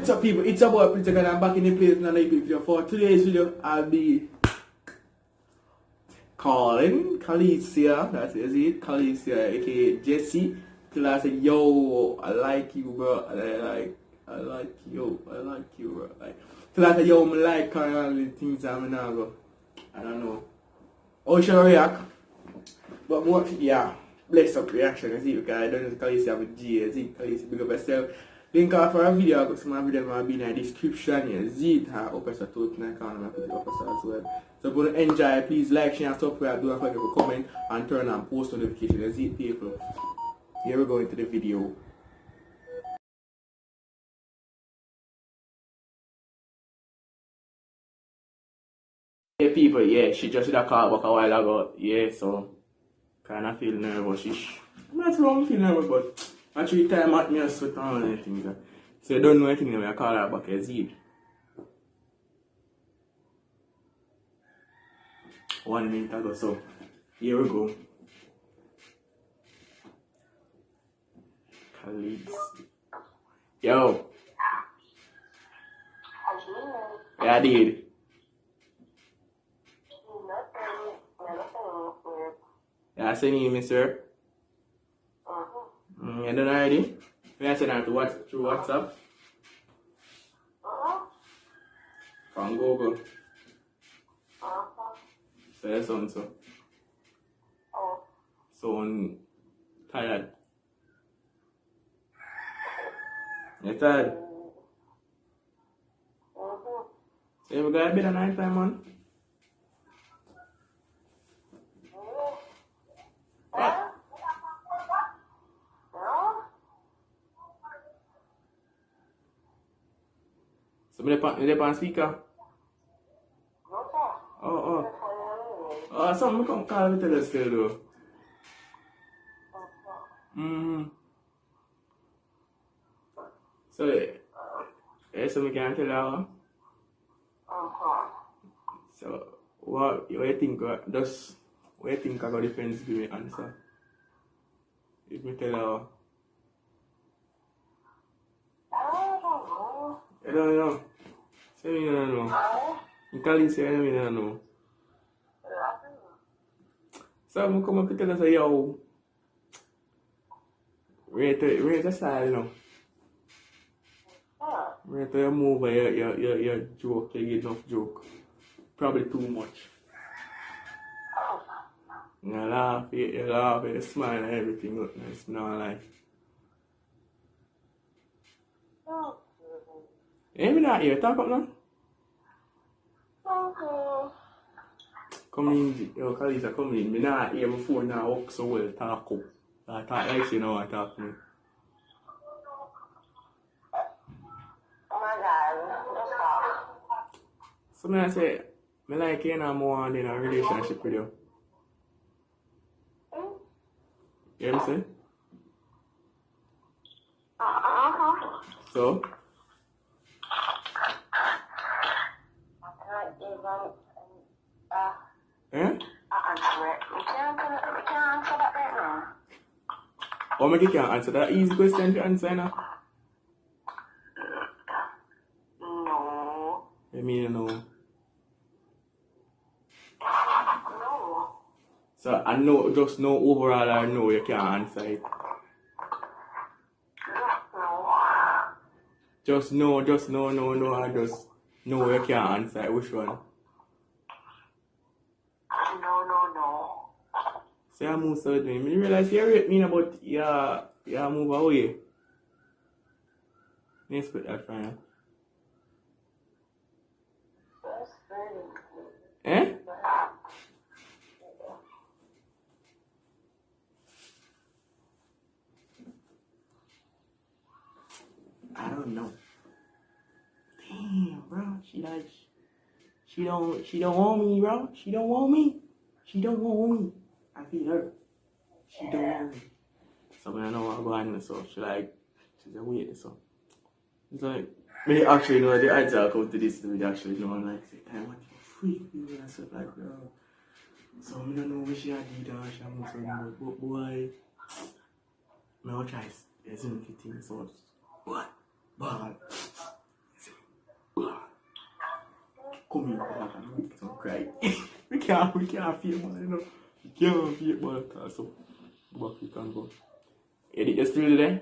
What's up, people? It's your boy Prince and I'm back in the place in another video. For today's video, I'll be calling CALECIA, that's it, CALECIA, aka Jesse, till I say, yo, I like you, bro. I like you, bro. Like, till I say, yo, I like her and all the things I'm gonna go. I don't know. How should I react? But more, yeah, bless up reaction, you see, because I don't know CALECIA with G, you see, CALECIA, big up yourself. Link off for a video, because my video will be in the description. You see it, opposite to it, and I can't put it opposite as well. So if you enjoy, please like, share, and subscribe. Don't forget to comment and turn on post notifications. You see it, people. Here we go into the video. Yeah, people, yeah, she just did a call back a while ago. Yeah, so kind of feel nervous-ish. Not wrong, feel nervous, but actually time at me and sweat and anything. So you don't know anything when I call her back, you see it. 1 minute ago, so here we go. Colleagues. Yo. Yeah, I did. Yeah, I sent you, mister. You done already? May I send her through WhatsApp? From Google. So that's on so. So I'm tired. You tired? So you got a bit of night time on? What? So you on speaker? Oh, something come call me tell us still though. So, yeah, so we can tell her. So, what you think? What you think I got the friends give me answer? If me tell her. I don't know. Say me don't know. You tell you say me don't know. So I'm come up to tell us yo. Rate a style, you know. Rate your move, your joke, you get enough joke. Probably too much. You laugh, you smile and everything look nice, no lie. Hey, me not here, talk up now. Come in, yo, CALECIA, come in. Me not here before now, walk so well, talk up. I talk like you know I talk to me. So I say, I like you and more in a relationship with you. You hear me say? So? Eh? Oh, maybe you can't answer that easy question to answer now? No. I mean, no. No. So, I know, just know overall, I know you can't answer it. Just no, I just know you can't answer it. Which one? No. So I move suddenly. I realize you rate me about you move away. Let's put that for you. Eh? I don't know. Damn, bro. She don't want me, bro. She don't want me. I feel her. She don't want me. So when I know what I'm going so she's a weird so. It's like, me actually know the answer I'll come to this video actually know I'm like, say, I want you freak me and stuff like bro. So I don't know what she had did or she had something but boy, I will try to think so what? Ball. Come here, I can make some cry. we can't feel man, you know. We can't feel man, so back we can go. Edit, you still there?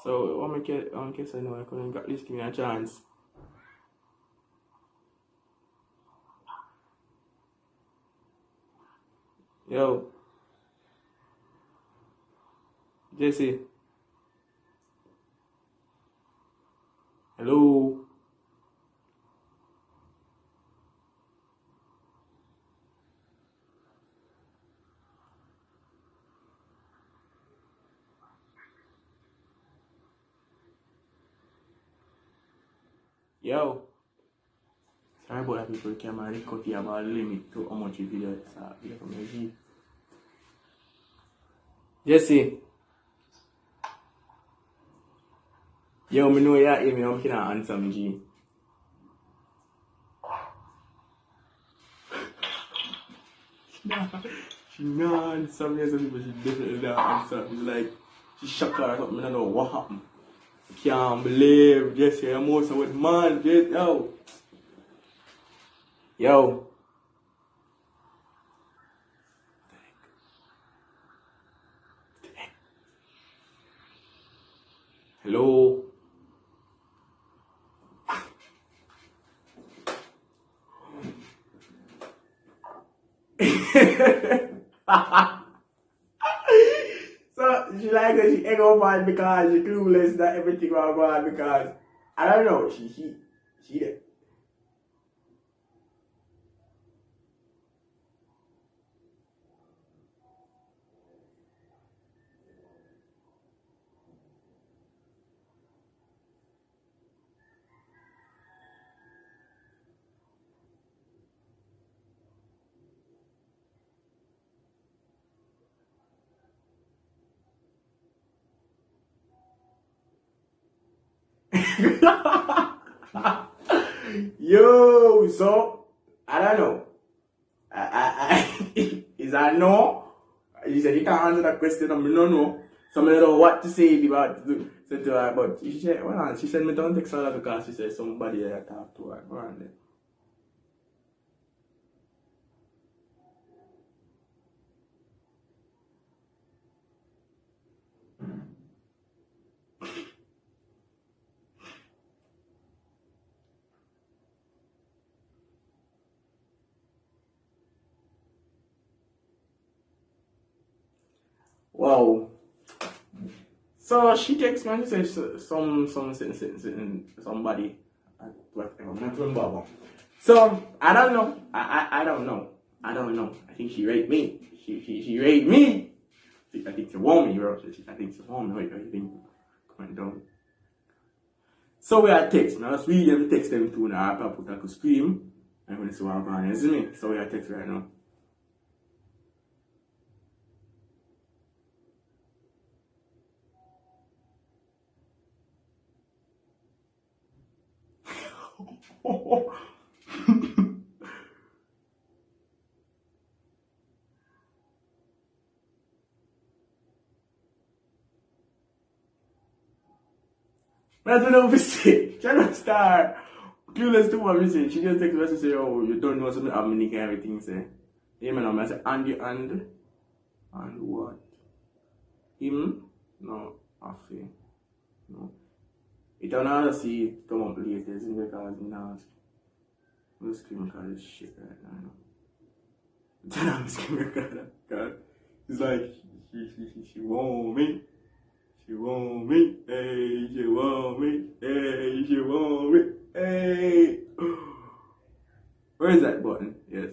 So, what make you, I know I couldn't get this, give me a chance. Yo. Jesse. Hello. Yo. Sorry about that people camera record here about limit to how much video from your G. Jesse. Yo, me know ya hear me, I'm gonna answer me G. She not answer me, some people she definitely not answer. It's like she shocked her or something, I don't know what happened. I can't believe Jesse, I'm also with man, Jesse, yo. Yo. Hello. So she like her, she ego bad because she clueless that everything was bad because I don't know, she there. Yo, so I don't know. Is that no? You said you can't answer that question. I don't know. So I don't know what to say about to her. But she said, well, she said me don't text her because she said somebody I talk to her. Go on then. Wow. So she texts me and she says somebody, whatever, I'm not remember. So I don't know. I don't know. I don't know. I think she raped me. She raped me. I think she want me, bro. I think she want me. Wait, I think coming down. So we are text. Now let's read them text them too now. I put like a scream. I'm gonna see what I'm going to see me. So we are text right now. That's what I'm saying. Channel star. Clueless to what I'm saying. She just text me and say, oh, you don't know something I'm making everything say. Yeah, man, I say, and what? Him? No, Afi. No. It don't know see come up later, isn't it? Because now I'm screaming because it's shit right now. I'm screaming because it's like she want me. She want me, hey, she want me, hey, she want me, hey. Where is that button? Yes.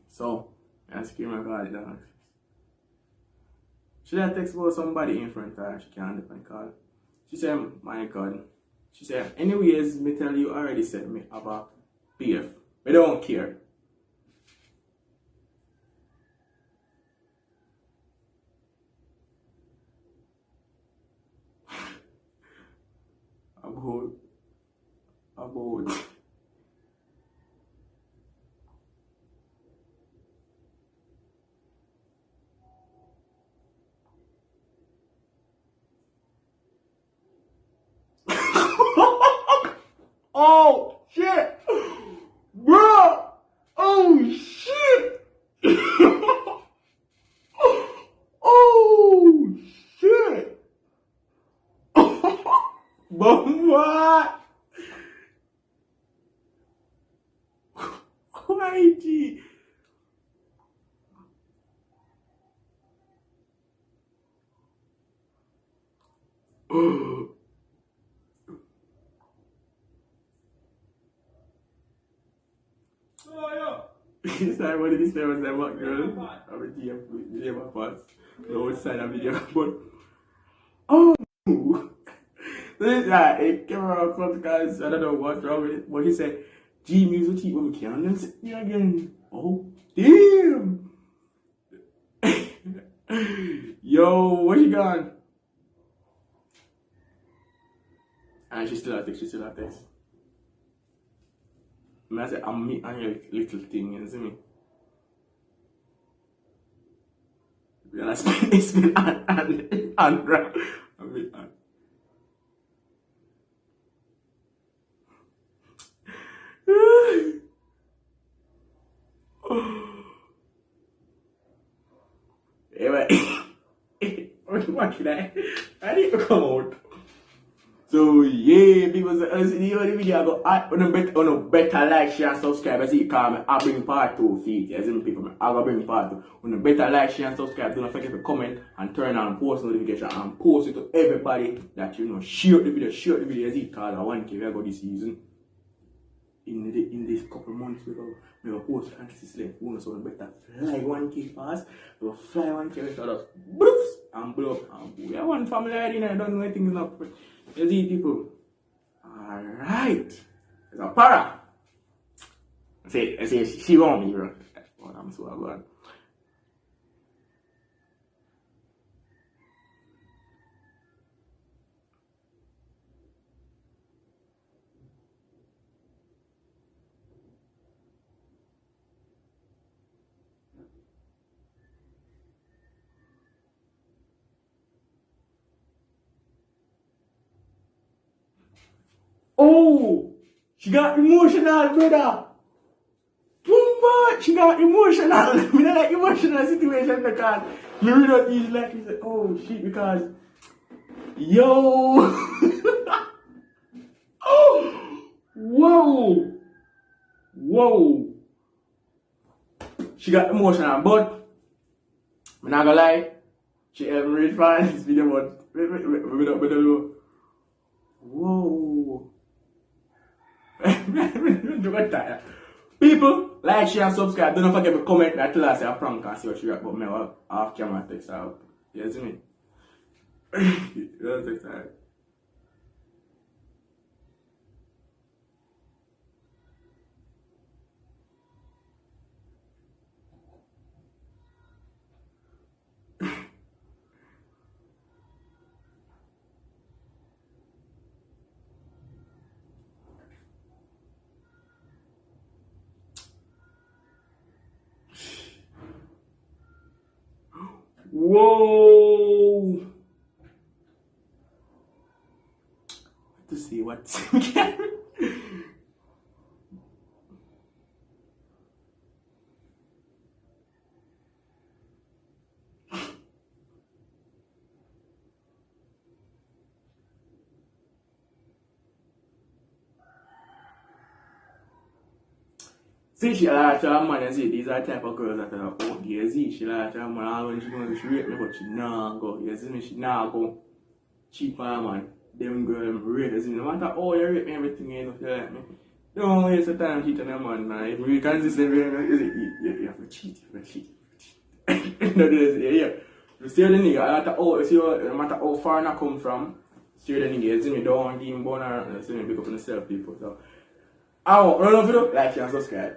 So, I scream my God down. Should I text about somebody in front of her? She can't depend call. She said, my God. She said, anyways, me tell you already said me about PF. I don't care. About What? Why, G? Oh, yeah. This time, what did this time was that what, girl? I'm a DM my parts. No, it's side of video, but. Oh! This guy, it came around because I don't know what's wrong with it, but he said, G music keep when we can, and sit me again. Oh, damn! Yo, where she gone? And she still at text, I said, I'm me and your little thing, you see me? And I spend and I'm me and. Anyway, what should I need to come out. So yeah, people say, the only video I go on a better like, share, and subscribe. As you call me, I bring part 2 feet. As in people, I go bring part 2. On a better like, share, and subscribe. Do not forget to comment and turn on post notification and post it to everybody that you know. Share the video as you call it. 1K we go this season. In this couple months we go post consistently. We want to better fly 1K fast. We go fly 1K we shall just boops and blow up and we are one family already now. I don't know why things not. You see people. Alright. It's a para. I say she want me, bro. Oh, I'm so glad. Oh, she got emotional, brother. Too much. She got emotional. I don't like emotional situation because me read out these like he said, oh shit, because yo. Oh, whoa. She got emotional, but I'm not gonna lie. She helped me read fine this video, but whoa. People, like, share, and subscribe. Don't forget to comment and tell us your prank and see what you got about me off camera text out. You see me? You don't text out. Whoa! To see what's see, she like to man and say these are type of girls that are out there. See, she like to man all when she goes to rate me, but she nah go. You see me, she nah go cheap on man. Them girls rate you see me. No matter how you rate me, everything you know, you like me. Don't waste your time cheating on man, man. If you consistent, you have to cheat, No, yeah. You see the nigga, no matter how far I come from, see the nigga, you see me, don't want to give him born or see me pick up on the self people. So, I don't know if you do, like and subscribe.